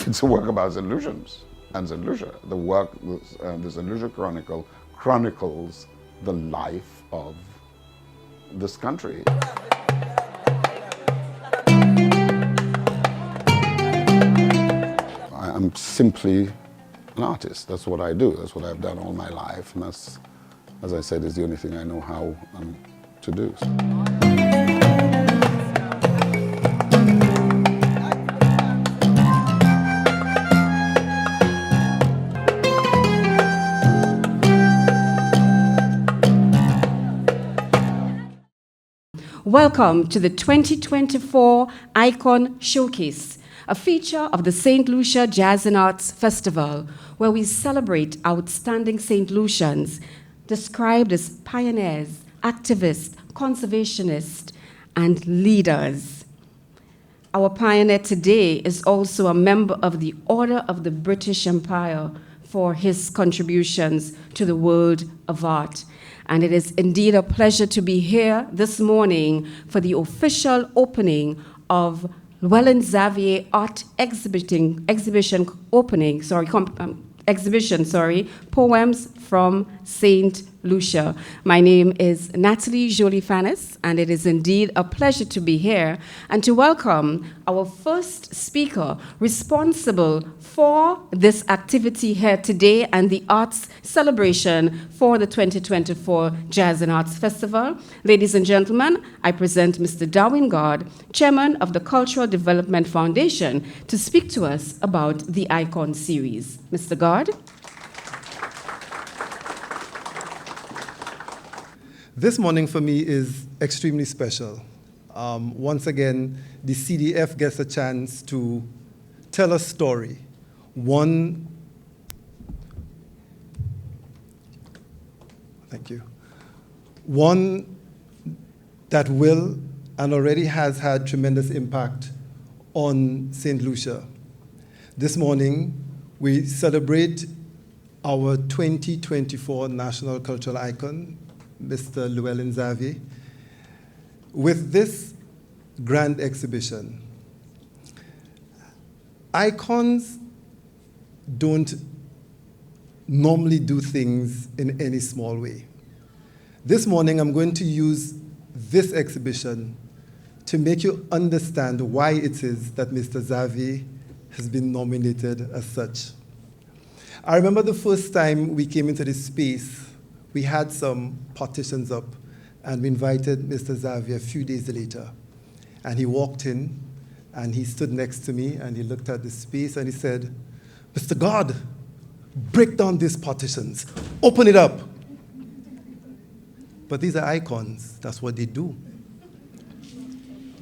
it's a work about St. Lucians and St. Lucia. The work, the St. Lucia Chronicle, chronicles the life of this country. I'm simply an artist. That's what I do. That's what I've done all my life. And that's, as I said, is the only thing I know how to do. Welcome to the 2024 Icon Showcase, a feature of the St. Lucia Jazz and Arts Festival, where we celebrate outstanding St. Lucians, described as pioneers, activists, conservationists, and leaders. Our pioneer today is also a member of the Order of the British Empire for his contributions to the world of art. And it is indeed a pleasure to be here this morning for the official opening of Llewellyn Xavier Art exhibition, Poems from St. Lucia. My name is Natalie Jolie Fanis, and it is indeed a pleasure to be here and to welcome our first speaker responsible for this activity here today and the arts celebration for the 2024 Jazz and Arts Festival. Ladies and gentlemen, I present Mr. Darwin God, Chairman of the Cultural Development Foundation, to speak to us about the Icon series. Mr. God. This morning for me is extremely special. Once again, the CDF gets a chance to tell a story. One that will and already has had tremendous impact on St. Lucia. This morning, we celebrate our 2024 National Cultural Icon, Mr. Llewellyn Xavier, with this grand exhibition. Icons don't normally do things in any small way. This morning, I'm going to use this exhibition to make you understand why it is that Mr. Xavier has been nominated as such. I remember the first time we came into this space, we had some partitions up, and we invited Mr. Xavier a few days later. And he walked in, and he stood next to me, and he looked at the space, and he said, "Mr. God, break down these partitions, open it up." But these are icons, that's what they do.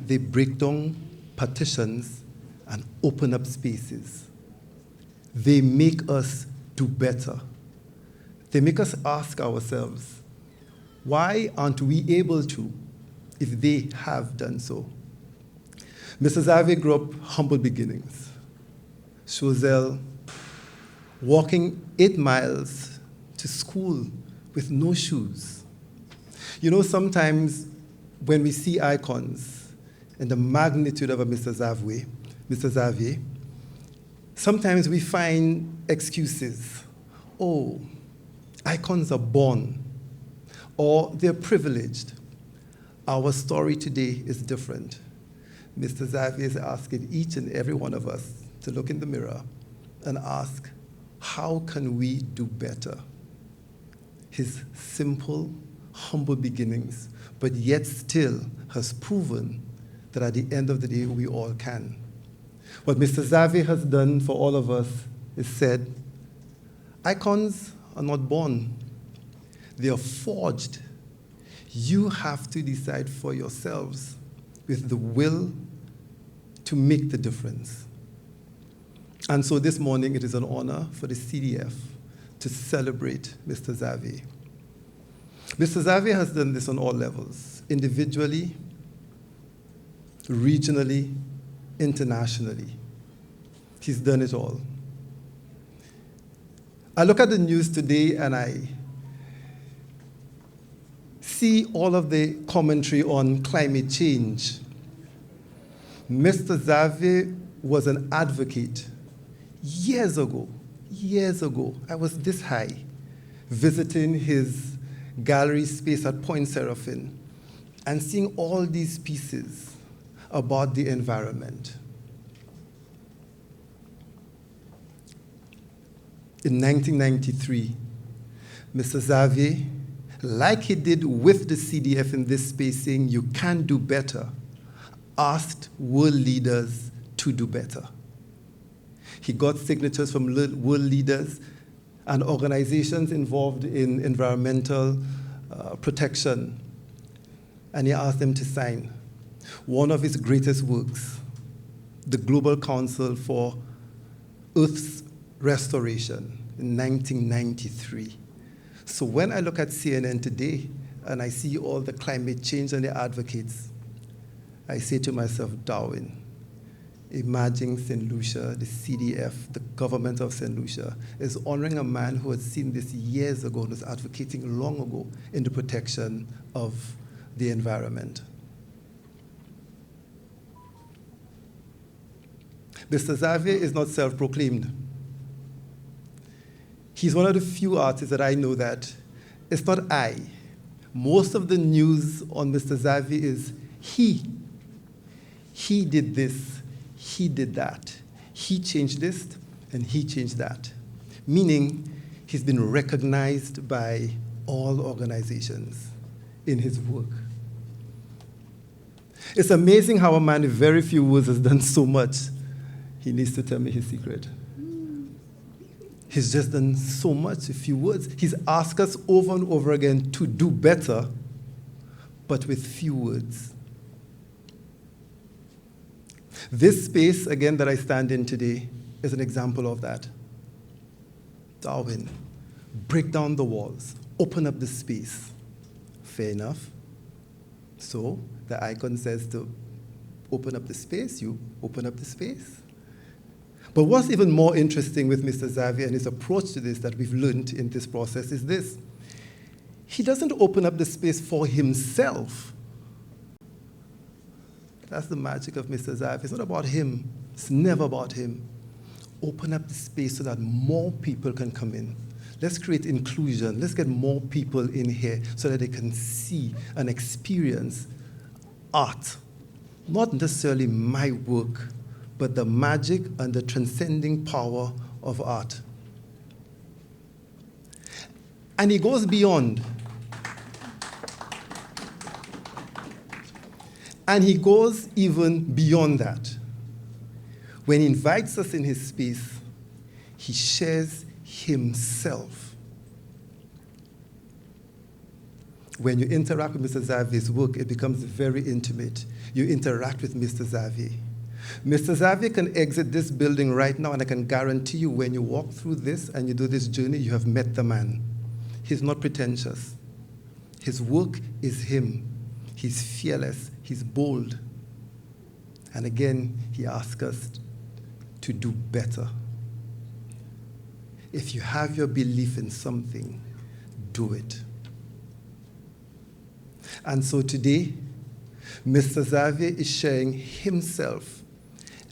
They break down partitions and open up spaces. They make us do better. They make us ask ourselves, why aren't we able to if they have done so? Mr. Xavier grew up humble beginnings. Choiseul, walking 8 miles to school with no shoes. You know, sometimes when we see icons and the magnitude of a Mr. Xavier, sometimes we find excuses. Oh, icons are born, or they're privileged. Our story today is different. Mr. Xavier is asking each and every one of us to look in the mirror and ask, how can we do better? His simple, humble beginnings, but yet still has proven that at the end of the day, we all can. What Mr. Xavier has done for all of us is said, icons are not born, they are forged. You have to decide for yourselves with the will to make the difference. And so this morning, it is an honor for the CDF to celebrate Mr. Xavier. Mr. Xavier has done this on all levels, individually, regionally, internationally. He's done it all. I look at the news today and I see all of the commentary on climate change. Mr. Xavier was an advocate. years ago, I was this high, visiting his gallery space at Point Seraphin and seeing all these pieces about the environment. In 1993, Mr. Xavier, like he did with the CDF in this space, saying you can do better, asked world leaders to do better. He got signatures from world leaders and organizations involved in environmental protection, and he asked them to sign. One of his greatest works, the Global Council for Earth's Restoration in 1993. So when I look at CNN today and I see all the climate change and the advocates, I say to myself, Darwin, imagine St. Lucia, the CDF, the government of St. Lucia, is honoring a man who had seen this years ago and was advocating long ago in the protection of the environment. Mr. Xavier is not self-proclaimed. He's one of the few artists that I know that it's not I. Most of the news on Mr. Xavier is he. He did this, he did that. He changed this, and he changed that. Meaning, he's been recognized by all organizations in his work. It's amazing how a man with very few words has done so much. He needs to tell me his secret. He's just done so much with few words. He's asked us over and over again to do better, but with few words. This space, again, that I stand in today is an example of that. Darwin, break down the walls, open up the space. Fair enough. So the icon says to open up the space, you open up the space. But what's even more interesting with Mr. Xavier and his approach to this that we've learned in this process is this. He doesn't open up the space for himself. That's the magic of Mr. Xavier. It's not about him. It's never about him. Open up the space so that more people can come in. Let's create inclusion. Let's get more people in here so that they can see and experience art. Not necessarily my work, but the magic and the transcending power of art. And he goes beyond. And he goes even beyond that. When he invites us in his space, he shares himself. When you interact with Mr. Xavier's work, it becomes very intimate. You interact with Mr. Xavier. Mr. Xavier can exit this building right now, and I can guarantee you when you walk through this and you do this journey, you have met the man. He's not pretentious. His work is him. He's fearless. He's bold. And again, he asks us to do better. If you have your belief in something, do it. And so today, Mr. Xavier is sharing himself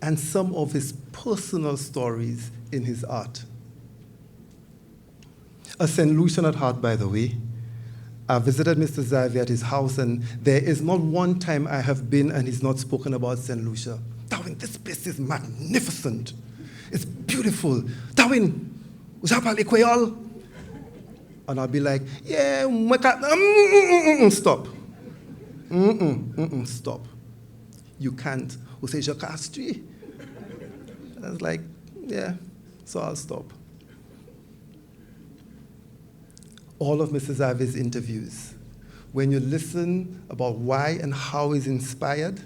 and some of his personal stories in his art. A St. Lucian at heart, by the way. I visited Mr. Xavier at his house, and there is not one time I have been and he's not spoken about St. Lucia. Darwin, this place is magnificent. It's beautiful. Darwin, usapal Equayol? And I'll be like, yeah, stop. Stop. You can't. Say Jacastri. I was like, yeah, so I'll stop. All of Mr. Xavier's interviews, when you listen about why and how he's inspired,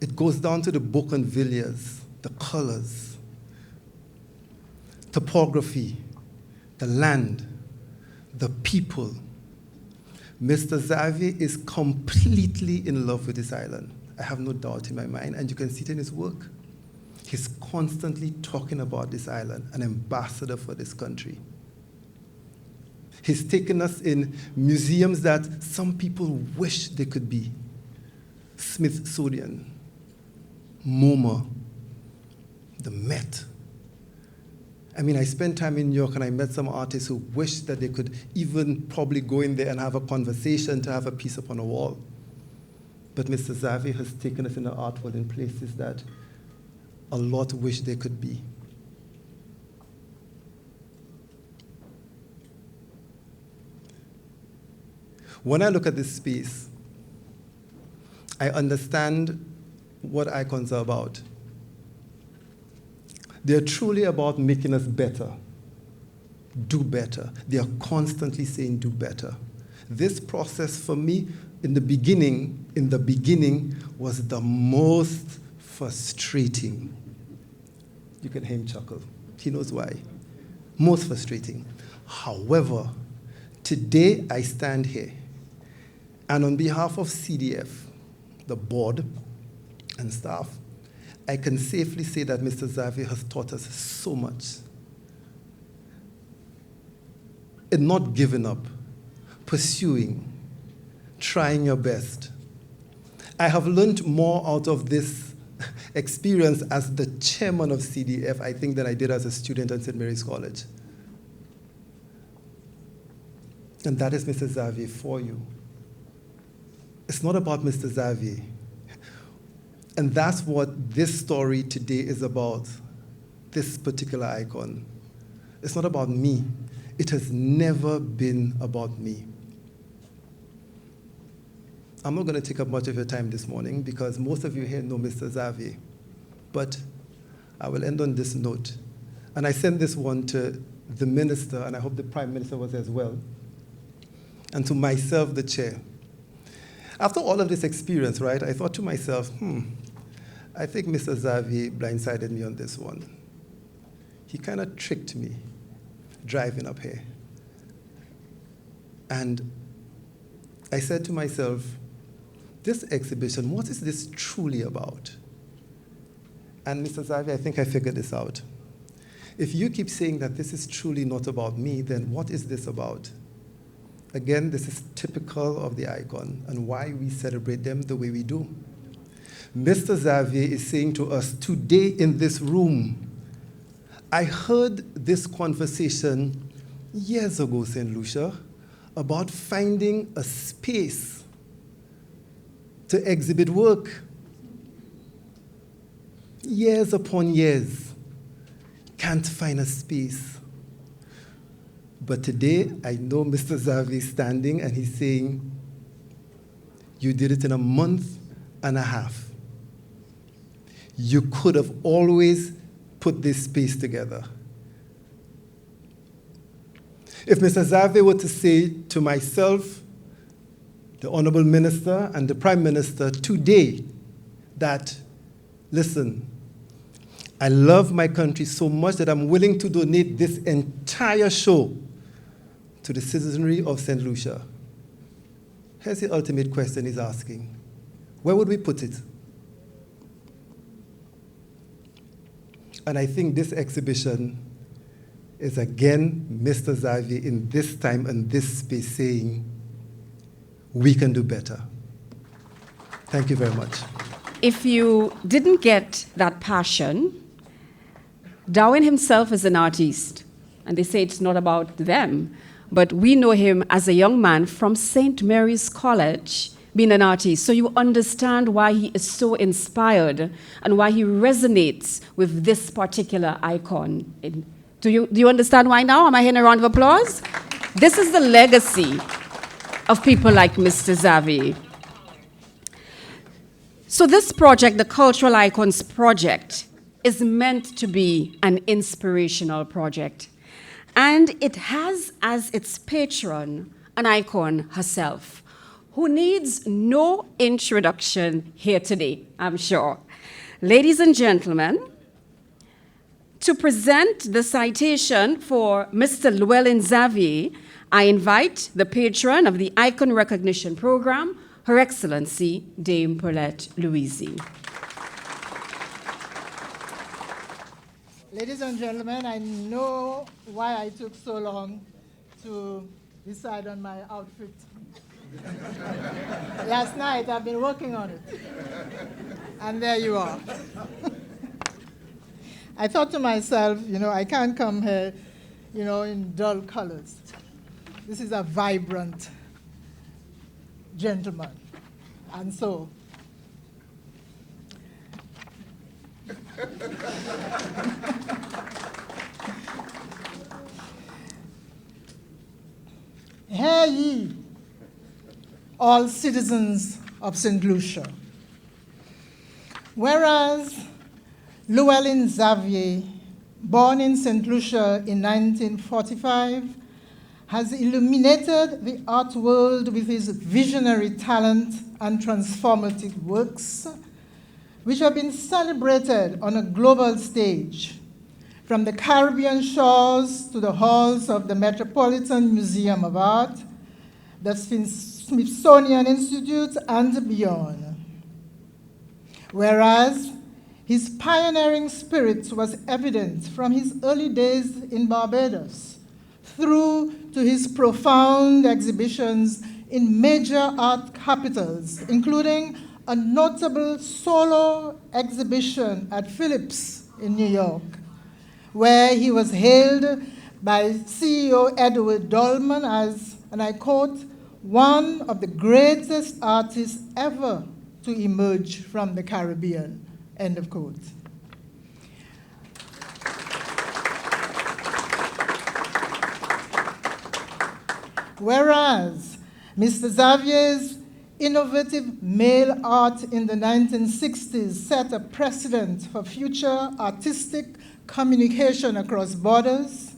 it goes down to the bougainvilleas, the colors, topography, the land, the people. Mr. Xavier is completely in love with this island. I have no doubt in my mind, and you can see it in his work. He's constantly talking about this island, an ambassador for this country. He's taken us in museums that some people wish they could be. Smithsonian, MoMA, the Met. I mean, I spent time in New York and I met some artists who wished that they could even probably go in there and have a conversation to have a piece up on a wall. But Mr. Xavier has taken us in the art world in places that a lot wish they could be. When I look at this space, I understand what icons are about. They're truly about making us better, do better. They are constantly saying do better. This process for me in the beginning was the most frustrating. You can hear him chuckle. He knows why. Most frustrating. However, today I stand here, and on behalf of CDF, the board and staff, I can safely say that Mr. Xavier has taught us so much. In not giving up, pursuing, trying your best. I have learned more out of this experience as the chairman of CDF, I think, than I did as a student at St. Mary's College. And that is Mr. Xavier for you. It's not about Mr. Xavier. And that's what this story today is about, this particular icon. It's not about me. It has never been about me. I'm not going to take up much of your time this morning because most of you here know Mr. Xavier. But I will end on this note. And I sent this one to the minister, and I hope the Prime Minister was as well, and to myself, the chair. After all of this experience, right, I thought to myself, I think Mr. Xavier blindsided me on this one. He kind of tricked me driving up here. And I said to myself, this exhibition, what is this truly about? And Mr. Xavier, I think I figured this out. If you keep saying that this is truly not about me, then what is this about? Again, this is typical of the icon and why we celebrate them the way we do. Mr. Xavier is saying to us today in this room, I heard this conversation years ago, St. Lucia, about finding a space to exhibit work. Years upon years, can't find a space. But today, I know Mr. Xavier is standing and he's saying, you did it in a month and a half. You could have always put this space together. If Mr. Xavier were to say to myself, the Honorable Minister, and the Prime Minister today that, listen, I love my country so much that I'm willing to donate this entire show to the citizenry of St. Lucia. Here's the ultimate question he's asking. Where would we put it? And I think this exhibition is again Mr. Xavier in this time and this space saying, we can do better. Thank you very much. If you didn't get that passion, Darwin himself is an artist. And they say it's not about them. But we know him as a young man from St. Mary's College, being an artist. So you understand why he is so inspired and why he resonates with this particular icon. Do you understand why now? Am I hearing a round of applause? This is the legacy of people like Mr. Xavier. So this project, the Cultural Icons Project, is meant to be an inspirational project. And it has as its patron an icon herself, who needs no introduction here today, I'm sure. Ladies and gentlemen, to present the citation for Mr. Llewellyn Xavier, I invite the patron of the Icon Recognition Program, Her Excellency Dame Paulette Louisy. Ladies and gentlemen, I know why I took so long to decide on my outfit. Last night, I've been working on it. And there you are. I thought to myself, I can't come here, in dull colors. This is a vibrant gentleman. And so, hear ye, all citizens of St. Lucia. Whereas Llewellyn Xavier, born in St. Lucia in 1945, has illuminated the art world with his visionary talent and transformative works, which have been celebrated on a global stage, from the Caribbean shores to the halls of the Metropolitan Museum of Art, the Smithsonian Institute, and beyond. Whereas his pioneering spirit was evident from his early days in Barbados, through to his profound exhibitions in major art capitals, including a notable solo exhibition at Phillips in New York, where he was hailed by CEO Edward Dolman as, and I quote, one of the greatest artists ever to emerge from the Caribbean, end of quote. Whereas Mr. Xavier's innovative mail art in the 1960s set a precedent for future artistic communication across borders,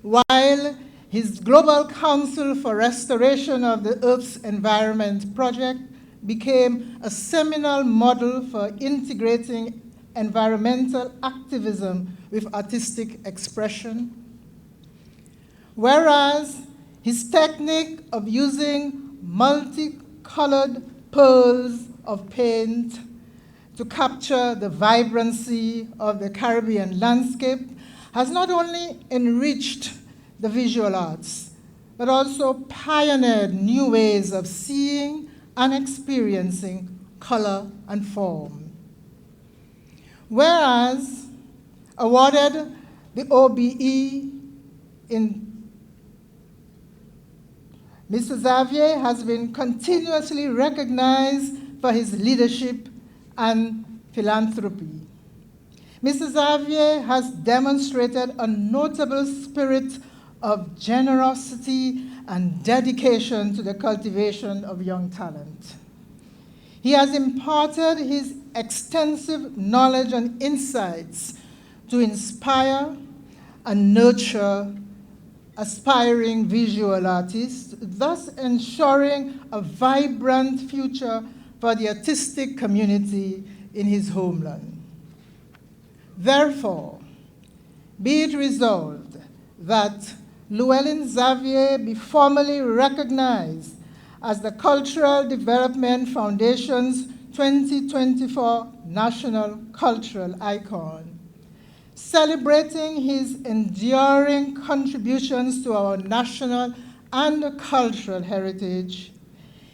while his Global Council for Restoration of the Earth's Environment project became a seminal model for integrating environmental activism with artistic expression. Whereas his technique of using multicolored pearls of paint to capture the vibrancy of the Caribbean landscape has not only enriched the visual arts, but also pioneered new ways of seeing and experiencing color and form. Whereas awarded the OBE in Mr. Xavier has been continuously recognized for his leadership and philanthropy. Mr. Xavier has demonstrated a notable spirit of generosity and dedication to the cultivation of young talent. He has imparted his extensive knowledge and insights to inspire and nurture aspiring visual artists, thus ensuring a vibrant future for the artistic community in his homeland. Therefore, be it resolved that Llewellyn Xavier be formally recognized as the Cultural Development Foundation's 2024 National Cultural Icon, celebrating his enduring contributions to our national and cultural heritage,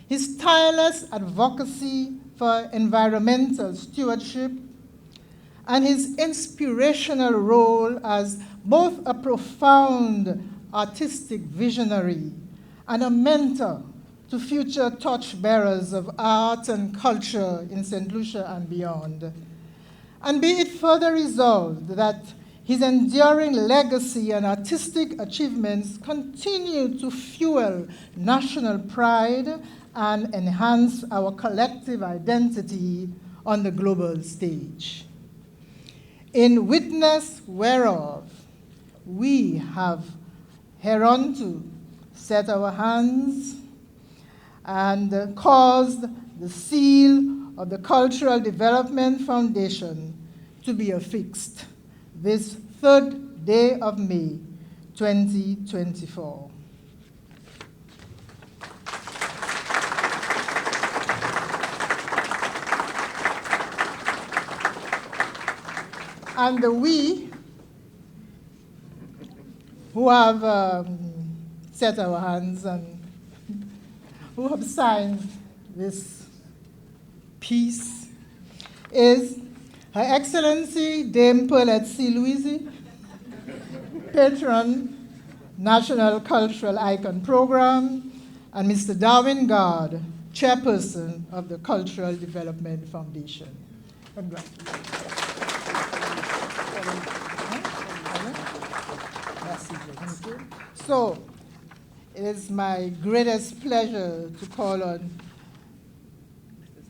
his tireless advocacy for environmental stewardship, and his inspirational role as both a profound artistic visionary and a mentor to future torchbearers of art and culture in St. Lucia and beyond. And be it further resolved that his enduring legacy and artistic achievements continue to fuel national pride and enhance our collective identity on the global stage. In witness whereof, we have hereunto set our hands and caused the seal of the Cultural Development Foundation to be affixed this 3rd day of May, 2024. And we who have set our hands and who have signed this piece is Her Excellency Dame Paulette C. Louisy, Patron, National Cultural Icon Program, and Mr. Darwin Gard, Chairperson of the Cultural Development Foundation. Congratulations. So, it is my greatest pleasure to call on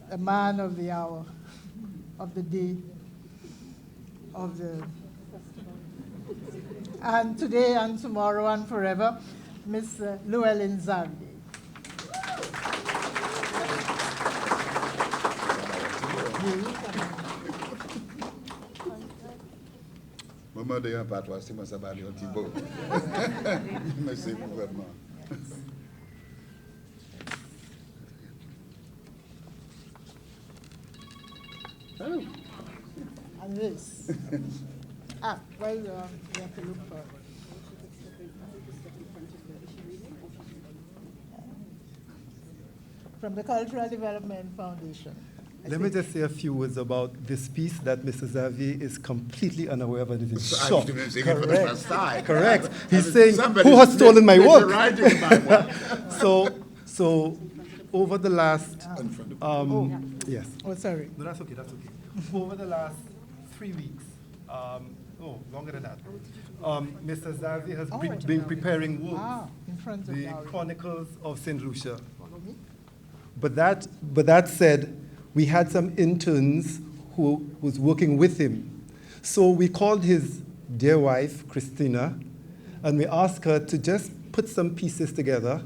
the man of the hour, of the day, of the and today and tomorrow and forever, Mr. Llewellyn Xavier. Maman de un patois, c'est moi ça va aller un petit peu. Merci gouvernement. And this. Well, we have to look for it. From the Cultural Development Foundation. Let me just say a few words about this piece that Mr. Xavier is completely unaware of and is in So shock. I'm saying it for the first time. Correct. He's I mean, saying, somebody who has stolen my work? plagiarizing my work. So over the last, yes. Oh, sorry. No, that's okay, that's okay. Over the last 3 weeks, longer than that, Mr. Xavier has been preparing works, In front of the Darwin. Chronicles of St. Lucia. But that said, we had some interns who was working with him. So we called his dear wife, Christina, and we asked her to just put some pieces together,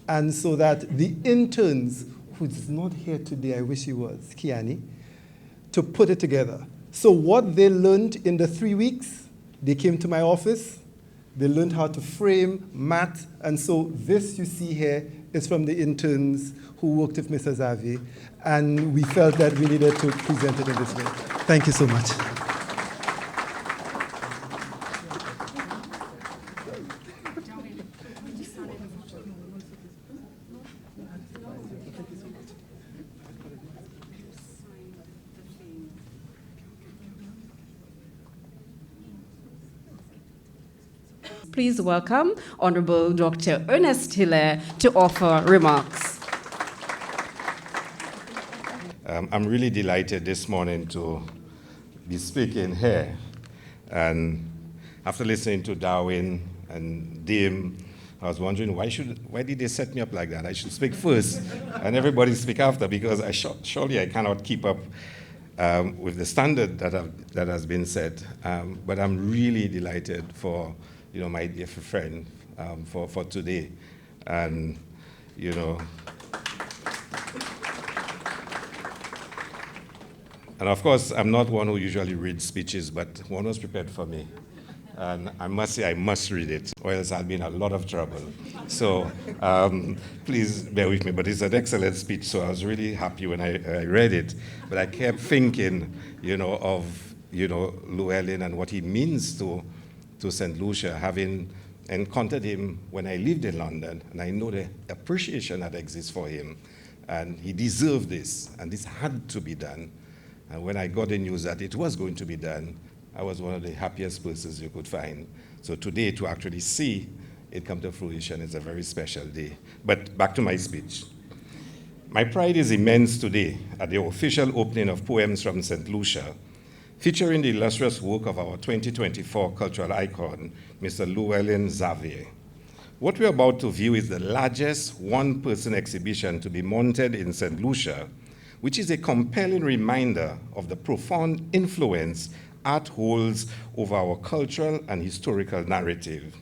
and so that the interns, who's not here today, I wish he was, Kiani, to put it together. So what they learned in the 3 weeks, they came to my office, they learned how to frame, mat, and so this you see here is from the interns who worked with Mr. Xavier, and we felt that we needed to present it in this way. Thank you so much. Please welcome Honorable Dr. Ernest Hilaire to offer remarks. I'm really delighted this morning to be speaking here. And after listening to Darwin and Dame, I was wondering why did they set me up like that? I should speak first and everybody speak after, because surely I cannot keep up with the standard that has been set. But I'm really delighted for my dear friend for today, and And of course, I'm not one who usually reads speeches, but one was prepared for me. And I must say, I must read it, or else I'll be in a lot of trouble. So please bear with me, but it's an excellent speech, so I was really happy when I read it. But I kept thinking, of Llewellyn and what he means to St. Lucia, having encountered him when I lived in London, and I know the appreciation that exists for him. And he deserved this, and this had to be done. And when I got the news that it was going to be done, I was one of the happiest persons you could find. So today, to actually see it come to fruition is a very special day. But back to my speech. My pride is immense today at the official opening of Poems from St. Lucia, featuring the illustrious work of our 2024 cultural icon, Mr. Llewellyn Xavier. What we're about to view is the largest one-person exhibition to be mounted in St. Lucia, which is a compelling reminder of the profound influence art holds over our cultural and historical narrative.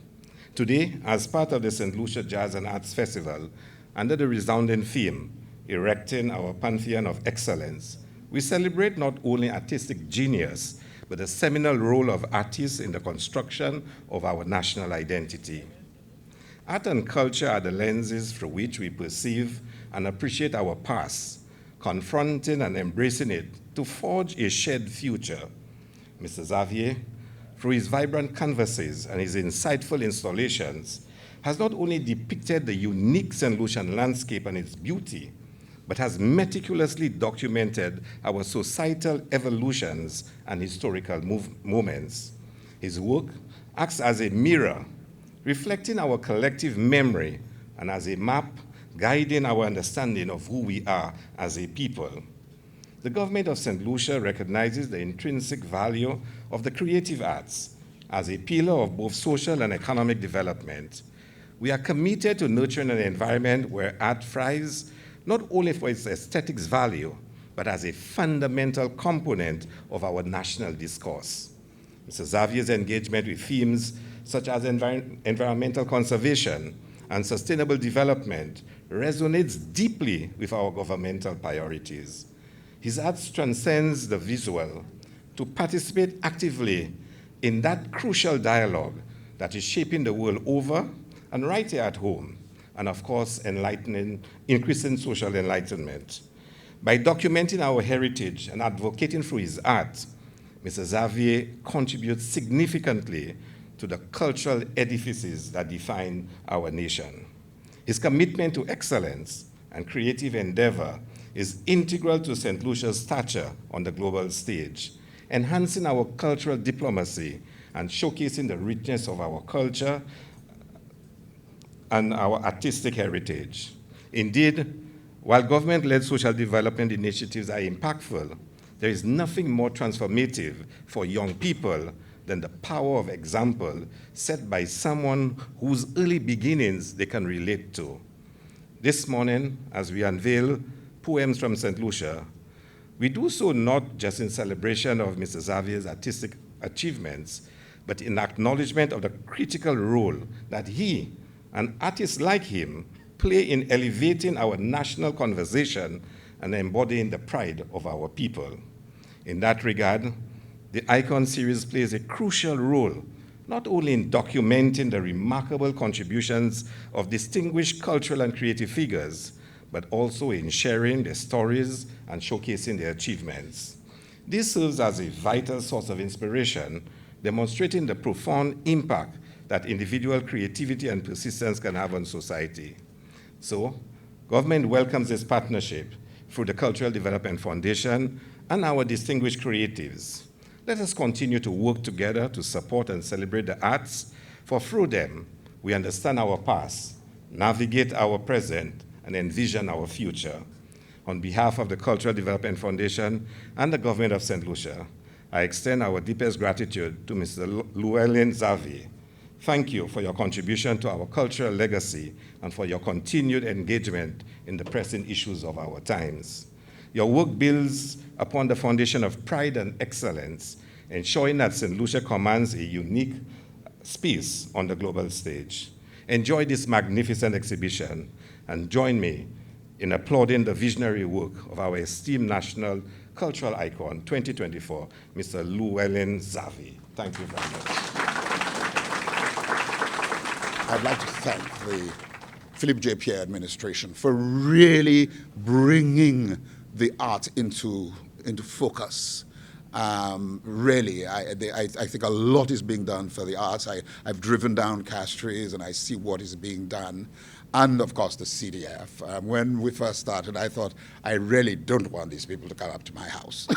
Today, as part of the St. Lucia Jazz and Arts Festival, under the resounding theme, Erecting Our Pantheon of Excellence, we celebrate not only artistic genius, but the seminal role of artists in the construction of our national identity. Art and culture are the lenses through which we perceive and appreciate our past, confronting and embracing it to forge a shared future. Mr. Xavier, through his vibrant canvases and his insightful installations, has not only depicted the unique St. Lucian landscape and its beauty, but has meticulously documented our societal evolutions and historical moments. His work acts as a mirror, reflecting our collective memory, and as a map, guiding our understanding of who we are as a people. The government of St. Lucia recognizes the intrinsic value of the creative arts as a pillar of both social and economic development. We are committed to nurturing an environment where art thrives not only for its aesthetics value, but as a fundamental component of our national discourse. Mr. Xavier's engagement with themes such as environmental conservation and sustainable development resonates deeply with our governmental priorities. His art transcends the visual to participate actively in that crucial dialogue that is shaping the world over and right here at home, and of course, increasing social enlightenment. By documenting our heritage and advocating through his art, Mr. Xavier contributes significantly to the cultural edifices that define our nation. His commitment to excellence and creative endeavor is integral to St. Lucia's stature on the global stage, enhancing our cultural diplomacy and showcasing the richness of our culture and our artistic heritage. Indeed, while government-led social development initiatives are impactful, there is nothing more transformative for young people than the power of example set by someone whose early beginnings they can relate to. This morning, as we unveil Poems from St. Lucia, we do so not just in celebration of Mr. Xavier's artistic achievements, but in acknowledgement of the critical role that he and artists like him play in elevating our national conversation and embodying the pride of our people. In that regard, the Icon series plays a crucial role, not only in documenting the remarkable contributions of distinguished cultural and creative figures, but also in sharing their stories and showcasing their achievements. This serves as a vital source of inspiration, demonstrating the profound impact that individual creativity and persistence can have on society. So, government welcomes this partnership through the Cultural Development Foundation and our distinguished creatives. Let us continue to work together to support and celebrate the arts, for through them, we understand our past, navigate our present, and envision our future. On behalf of the Cultural Development Foundation and the government of St. Lucia, I extend our deepest gratitude to Mr. Llewellyn Xavier. Thank you for your contribution to our cultural legacy and for your continued engagement in the pressing issues of our times. Your work builds upon the foundation of pride and excellence, ensuring that St. Lucia commands a unique space on the global stage. Enjoy this magnificent exhibition and join me in applauding the visionary work of our esteemed national cultural icon 2024, Mr. Llewellyn Xavier. Thank you very much. I'd like to thank the Philip J. Pierre administration for really bringing the art into focus. Really, I think a lot is being done for the arts. I've driven down Castries and I see what is being done. And of course the CDF. When we first started, I thought, I really don't want these people to come up to my house.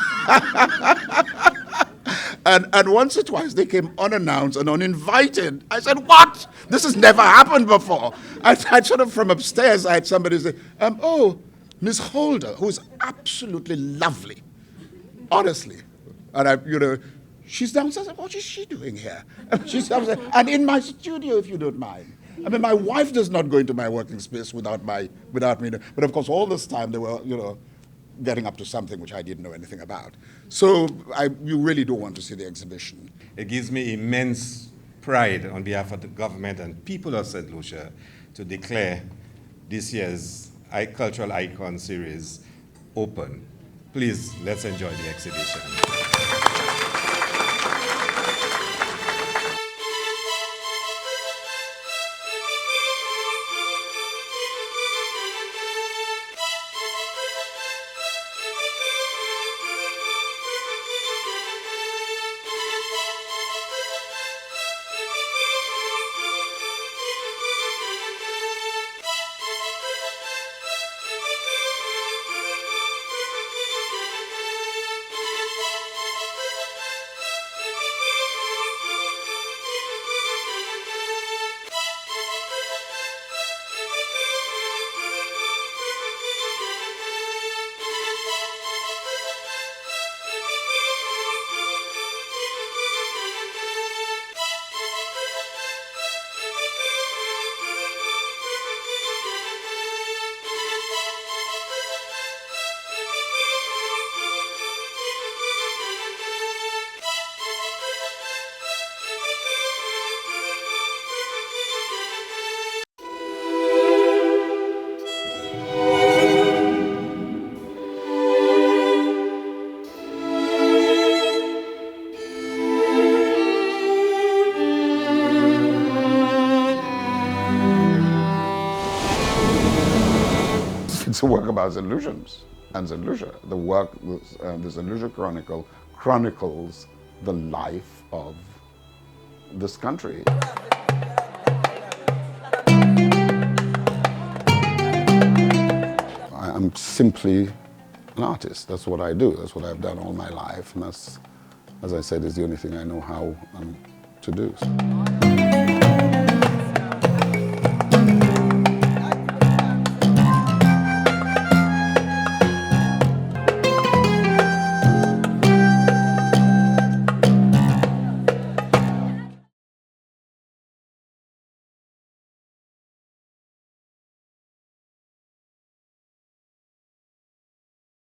And once or twice they came unannounced and uninvited. I said, what? This has never happened before. I sort of from upstairs, I had somebody say, oh, Miss Holder, who's absolutely lovely, honestly. And she's downstairs. What is she doing here? She's downstairs, and in my studio, if you don't mind. I mean, my wife does not go into my working space without me. But of course, all this time they were, getting up to something which I didn't know anything about. So you really do want to see the exhibition. It gives me immense pride on behalf of the government and people of St. Lucia to declare this year's Cultural Icon series open. Please, let's enjoy the exhibition. It's a work about St. Lucians and St. Lucia. The work, the St. Lucia Chronicle, chronicles the life of this country. I'm simply an artist. That's what I do. That's what I've done all my life. And that's, as I said, is the only thing I know how to do.